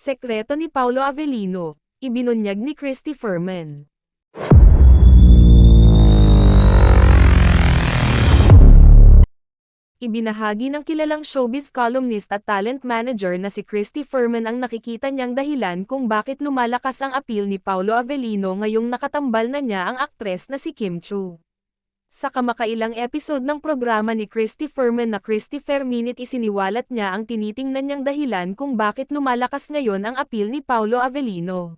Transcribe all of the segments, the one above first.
Sekreto ni Paulo Avellino, ibinunyag ni Christy Fermin. Ibinahagi ng kilalang showbiz columnist at talent manager na si Christy Fermin ang nakikita niyang dahilan kung bakit lumalakas ang appeal ni Paulo Avellino ngayong nakatambal na niya ang aktres na si Kim Chiu. Sa kamakailang episode ng programa ni Christy Fermin na Christy Ferminit, isiniwalat niya ang tinitingnan niyang dahilan kung bakit lumalakas ngayon ang appeal ni Paulo Avellino.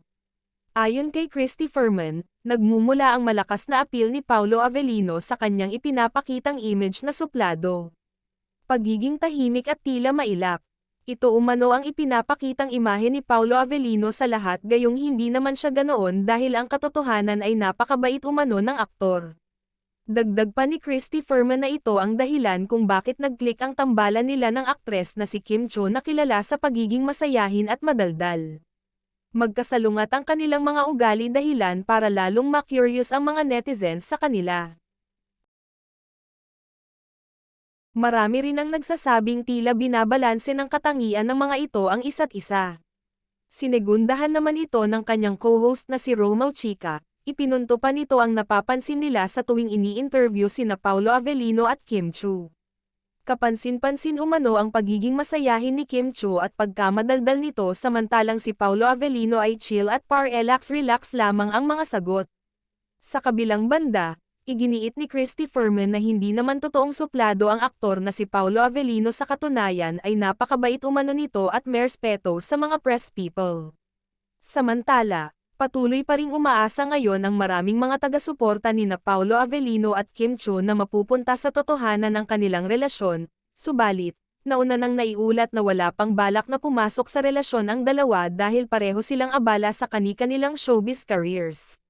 Ayon kay Christy Fermin, nagmumula ang malakas na appeal ni Paulo Avellino sa kanyang ipinapakitang image na suplado, pagiging tahimik at tila mailap. Ito umano ang ipinapakitang imahe ni Paulo Avellino sa lahat, gayong hindi naman siya ganoon dahil ang katotohanan ay napakabait umano ng aktor. Dagdag pa ni Christy Fermin na ito ang dahilan kung bakit nag-click ang tambalan nila ng aktres na si Kim Chiu na kilala sa pagiging masayahin at madaldal. Magkasalungat ang kanilang mga ugali, dahilan para lalong ma-curious ang mga netizens sa kanila. Marami rin ang nagsasabing tila binabalanse ng katangian ng mga ito ang isa't isa. Sinegundahan naman ito ng kanyang co-host na si Romel Chica. Ipinunto pa nito ang napapansin nila sa tuwing ini-interview sina Paulo Avellino at Kim Chiu. Kapansin-pansin umano ang pagiging masayahin ni Kim Chiu at pagkamadaldal nito, samantalang si Paulo Avellino ay chill at relax lamang ang mga sagot. Sa kabilang banda, iginiit ni Christy Fermin na hindi naman totoong suplado ang aktor na si Paulo Avellino, sa katunayan ay napakabait umano nito at may respeto sa mga press people. Samantala, patuloy pa ring umaasa ngayon ang maraming mga taga-suporta nina Paulo Avellino at Kim Chiu na mapupunta sa totohanan ng kanilang relasyon, subalit, nauna nang naiulat na wala pang balak na pumasok sa relasyon ang dalawa dahil pareho silang abala sa kani-kanilang showbiz careers.